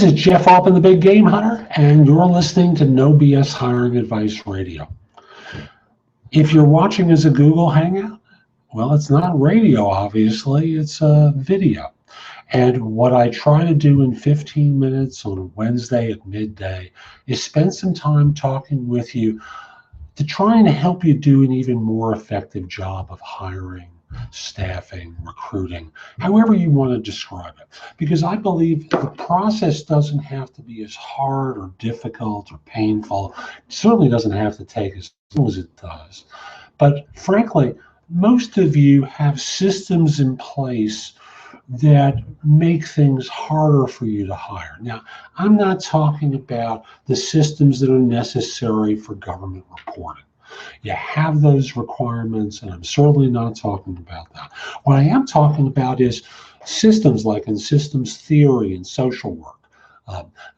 This is Jeff Altman, the Big Game Hunter, and you're listening to No BS Hiring Advice Radio. If you're watching as a Google Hangout, well, it's not radio, obviously, it's a video. And what I try to do in 15 minutes on Wednesday at midday is spend some time talking with you to try and help you do an even more effective job of hiring, staffing, recruiting, however you want to describe it. Because I believe the process doesn't have to be as hard or difficult or painful. It certainly doesn't have to take as long as it does. But frankly, most of you have systems in place that make things harder for you to hire. Now, I'm not talking about the systems that are necessary for government reporting. You have those requirements, and I'm certainly not talking about that. What I am talking about is systems like in systems theory and social work,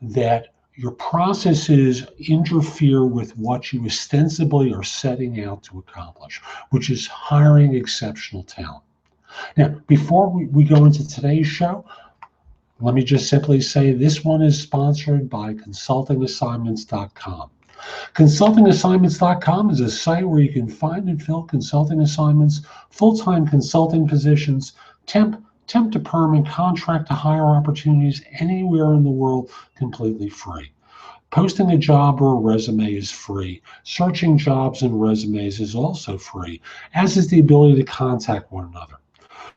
that your processes interfere with what you ostensibly are setting out to accomplish, which is hiring exceptional talent. Now, before we go into today's show, let me just simply say this one is sponsored by consultingassignments.com. Consultingassignments.com is a site where you can find and fill consulting assignments, full-time consulting positions, temp to perm, and contract to hire opportunities anywhere in the world completely free. Posting a job or a resume is free. Searching jobs and resumes is also free, as is the ability to contact one another.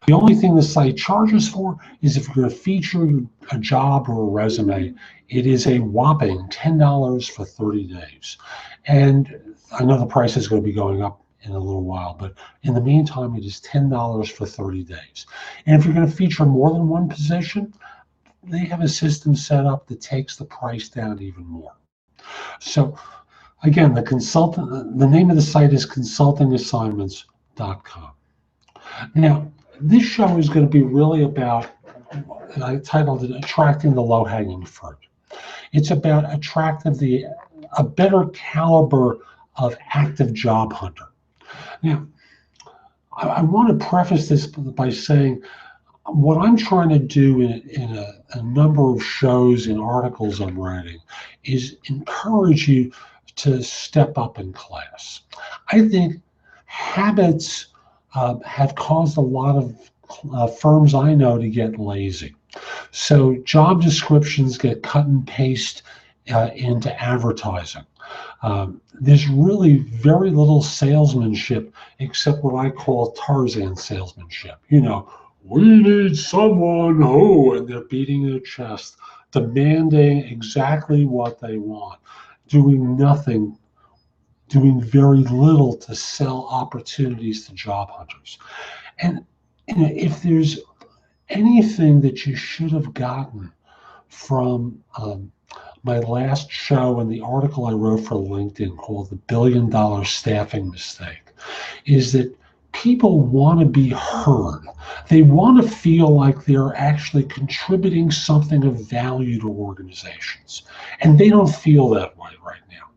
The only thing the site charges for is if you're going to feature a job or a resume, it is a whopping $10 for 30 days. And I know the price is going to be going up in a little while, but in the meantime, it is $10 for 30 days. And if you're going to feature more than one position, they have a system set up that takes the price down even more. So again, the name of the site is consultingassignments.com. Now, this show is going to be really about, and I titled it, Attracting the Low-Hanging Fruit. It's about attracting a better caliber of active job hunter. Now, I want to preface this by saying what I'm trying to do in a number of shows and articles I'm writing is encourage you to step up in class. I think habits have caused a lot of firms I know to get lazy. So job descriptions get cut and paste into advertising. There's really very little salesmanship except what I call Tarzan salesmanship. You know, we need someone who, and they're beating their chest, demanding exactly what they want, doing nothing, doing very little to sell opportunities to job hunters. And if there's anything that you should have gotten from my last show and the article I wrote for LinkedIn called The $1 Billion Staffing Mistake, is that people want to be heard. They want to feel like they're actually contributing something of value to organizations. And they don't feel that way right now.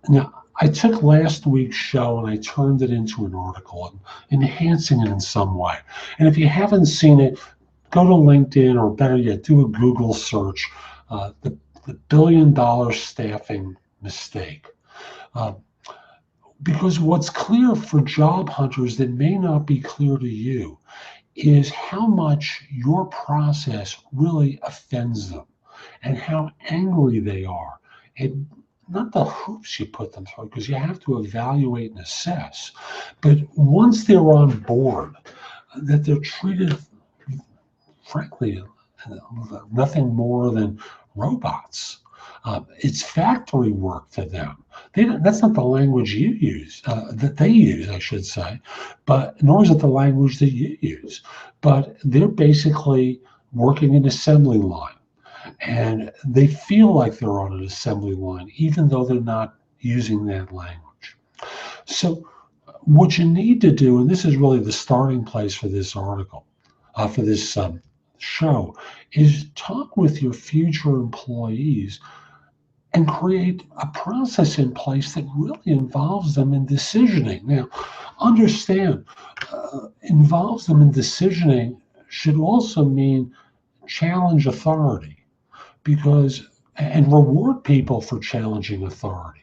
Now, I took last week's show and I turned it into an article and enhancing it in some way. And if you haven't seen it, go to LinkedIn, or better yet, do a Google search, the $1 Billion Staffing Mistake. Because what's clear for job hunters that may not be clear to you is how much your process really offends them and how angry they are. And not the hoops you put them through, because you have to evaluate and assess. But once they're on board, that they're treated, frankly, nothing more than robots. It's factory work to them. That's not the language you use, that they use, I should say, but nor is it the language that you use. But they're basically working an assembly line. And they feel like they're on an assembly line, even though they're not using that language. So what you need to do, and this is really the starting place for this article, for this show, is talk with your future employees and create a process in place that really involves them in decisioning. Now, understand, involves them in decisioning should also mean challenge authority. because, and reward people for challenging authority.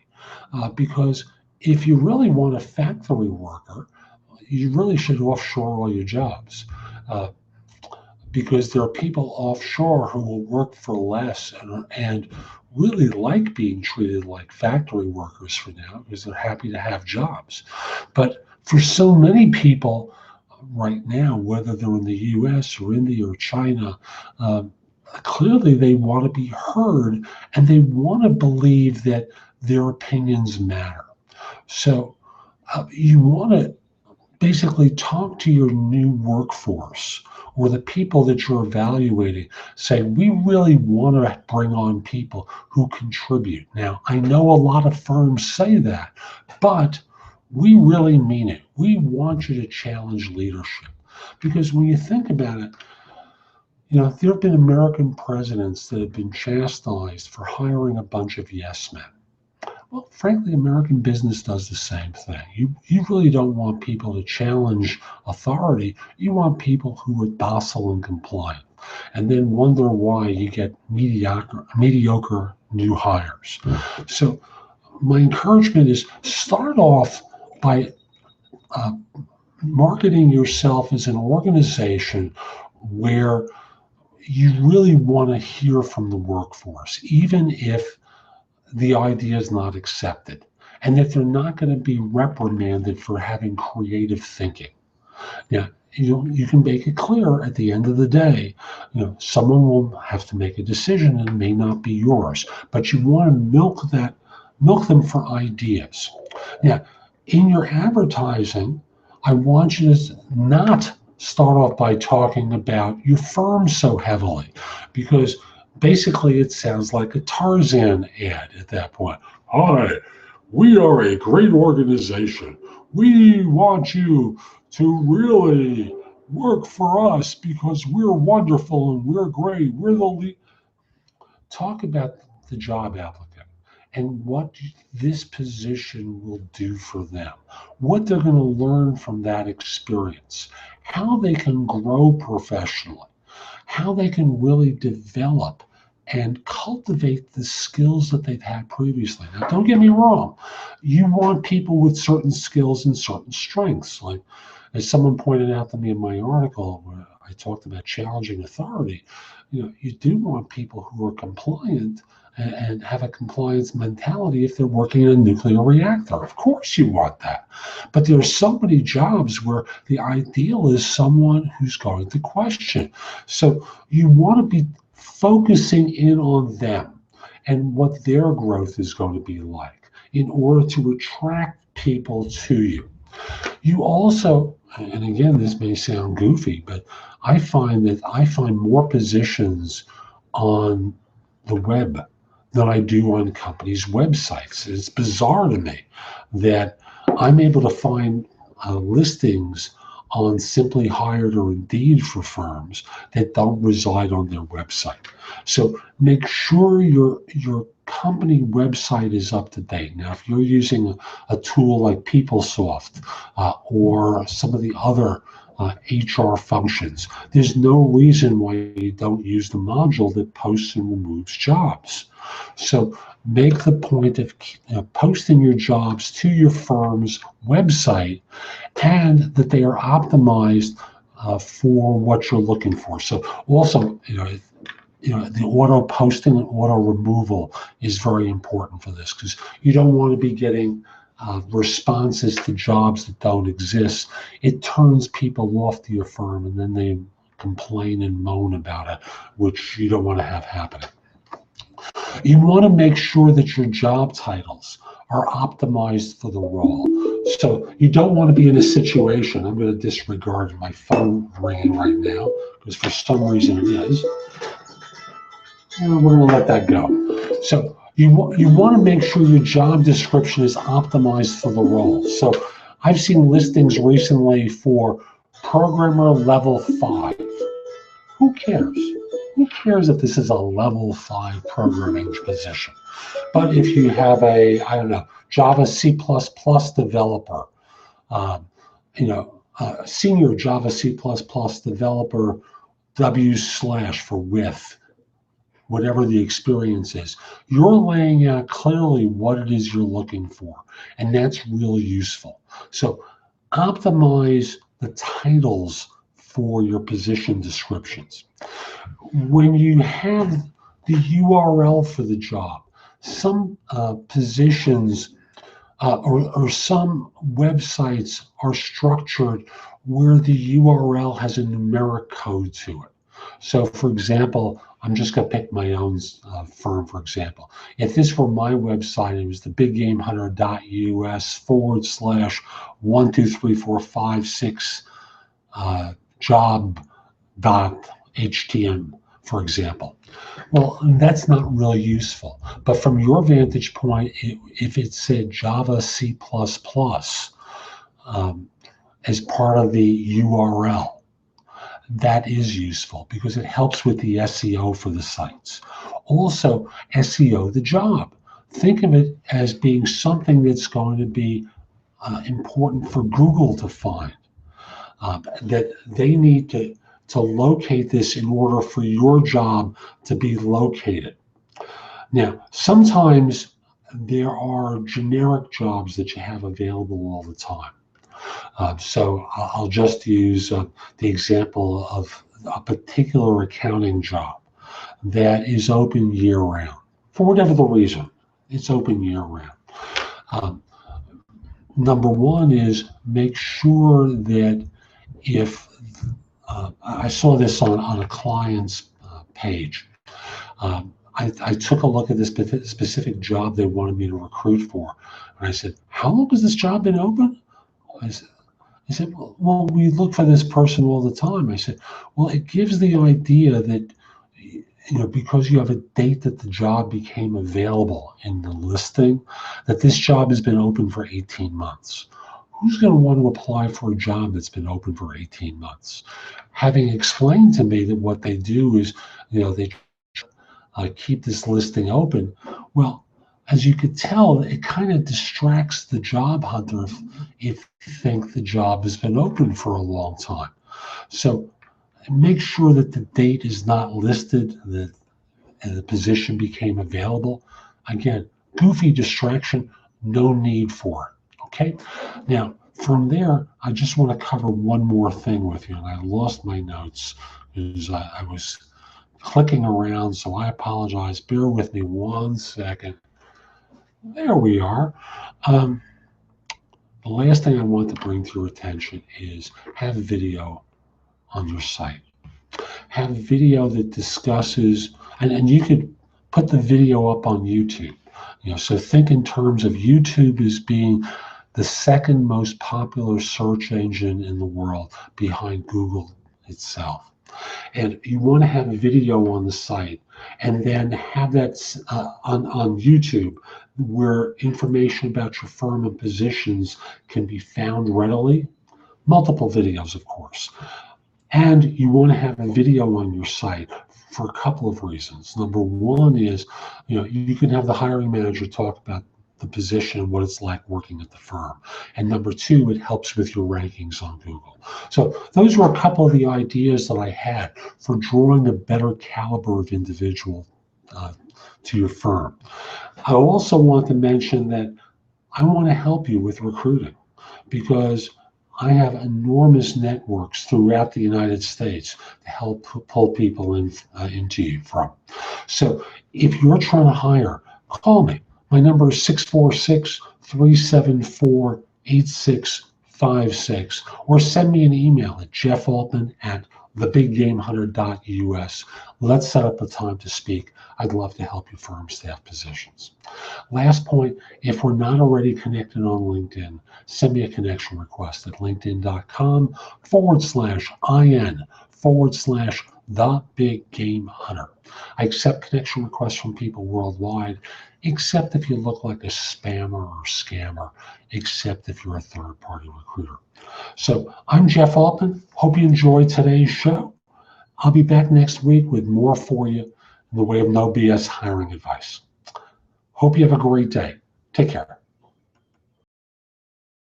Because if you really want a factory worker, you really should offshore all your jobs. Uh, because there are people offshore who will work for less and really like being treated like factory workers for now because they're happy to have jobs. But for so many people right now, whether they're in the US or India or China, clearly they want to be heard and they want to believe that their opinions matter. So you want to basically talk to your new workforce or the people that you're evaluating. Say, we really want to bring on people who contribute. Now, I know a lot of firms say that, but we really mean it. We want you to challenge leadership. Because when you think about it, there have been American presidents that have been chastised for hiring a bunch of yes men. Well, frankly, American business does the same thing. You really don't want people to challenge authority. You want people who are docile and compliant, and then wonder why you get mediocre new hires. So my encouragement is start off by marketing yourself as an organization where you really want to hear from the workforce, even if the idea is not accepted, and that they're not going to be reprimanded for having creative thinking. Now, you can make it clear at the end of the day, someone will have to make a decision and it may not be yours, but you want to milk them for ideas. Now, in your advertising, I want you to not start off by talking about your firm so heavily, because basically it sounds like a Tarzan ad at that point. Hi, we are a great organization. We want you to really work for us because we're wonderful and we're great. We're the lead. Talk about the job applicant and what this position will do for them, what they're going to learn from that experience, how they can grow professionally, how they can really develop and cultivate the skills that they've had previously. Now, don't get me wrong. You want people with certain skills and certain strengths. Like, as someone pointed out to me in my article where I talked about challenging authority, you do want people who are compliant and have a compliance mentality if they're working in a nuclear reactor. Of course you want that. But there are so many jobs where the ideal is someone who's going to question. So you want to be focusing in on them and what their growth is going to be like in order to attract people to you. You also, and again, this may sound goofy, but I find more positions on the web than I do on companies' websites. It's bizarre to me that I'm able to find listings on Simply Hired or Indeed for firms that don't reside on their website. So make sure your company website is up to date. Now, if you're using a tool like PeopleSoft or some of the other HR functions, there's no reason why you don't use the module that posts and removes jobs. So make the point of posting your jobs to your firm's website and that they are optimized for what you're looking for. So also, the auto posting and auto removal is very important for this because you don't want to be getting responses to jobs that don't exist. It turns people off to your firm and then they complain and moan about it, which you don't want to have happening. You want to make sure that your job titles are optimized for the role. So you don't want to be in a situation, I'm going to disregard my phone ringing right now because for some reason it is. And we're going to let that go. So you want to make sure your job description is optimized for the role. So I've seen listings recently for programmer level 5. Who cares? Who cares if this is a level 5 programming position? But if you have a, Java C++ developer, senior Java C++ developer W/ for with whatever the experience is. You're laying out clearly what it is you're looking for, and that's really useful. So optimize the titles for your position descriptions. When you have the URL for the job, some positions or some websites are structured where the URL has a numeric code to it. So for example, I'm just going to pick my own firm, for example. If this were my website, it was the biggamehunter.us /12345 job.htm, for example. Well, that's not really useful. But from your vantage point, if it said Java C++ as part of the URL, that is useful because it helps with the SEO for the sites. Also, SEO the job. Think of it as being something that's going to be important for Google to find. That they need to locate this in order for your job to be located. Now, sometimes there are generic jobs that you have available all the time. So I'll just use the example of a particular accounting job that is open year-round. For whatever the reason, it's open year-round. Number one is make sure that if I saw this on a client's page. I took a look at this specific job they wanted me to recruit for. And I said, how long has this job been open? I said, well, we look for this person all the time. I said, well, it gives the idea that, because you have a date that the job became available in the listing, that this job has been open for 18 months. Who's going to want to apply for a job that's been open for 18 months? Having explained to me that what they do is, they keep this listing open. Well, as you could tell, it kind of distracts the job hunter if you think the job has been open for a long time. So make sure that the date is not listed, that the position became available. Again, goofy distraction, no need for it. Okay. Now, from there, I just want to cover one more thing with you, and I lost my notes because I was clicking around, so I apologize. Bear with me 1 second. There we are. The last thing I want to bring to your attention is have video on your site. Have video that discusses, and you could put the video up on YouTube. So think in terms of YouTube as being the second most popular search engine in the world behind Google itself. And you want to have a video on the site and then have that on YouTube where information about your firm and positions can be found readily. Multiple videos, of course. And you want to have a video on your site for a couple of reasons. Number one is, you can have the hiring manager talk about the position and what it's like working at the firm. And number two, it helps with your rankings on Google. So those were a couple of the ideas that I had for drawing a better caliber of individual to your firm. I also want to mention that I want to help you with recruiting because I have enormous networks throughout the United States to help pull people into you from. So if you're trying to hire, call me. My number is 646-374-8656, or send me an email at jeffaltman@thebiggamehunter.us. Let's set up a time to speak. I'd love to help you firm staff positions. Last point, if we're not already connected on LinkedIn, send me a connection request at linkedin.com/IN/the-big-game-hunter. I accept connection requests from people worldwide, except if you look like a spammer or scammer, except if you're a third-party recruiter. So I'm Jeff Altman. Hope you enjoyed today's show. I'll be back next week with more for you in the way of no BS hiring advice. Hope you have a great day. Take care.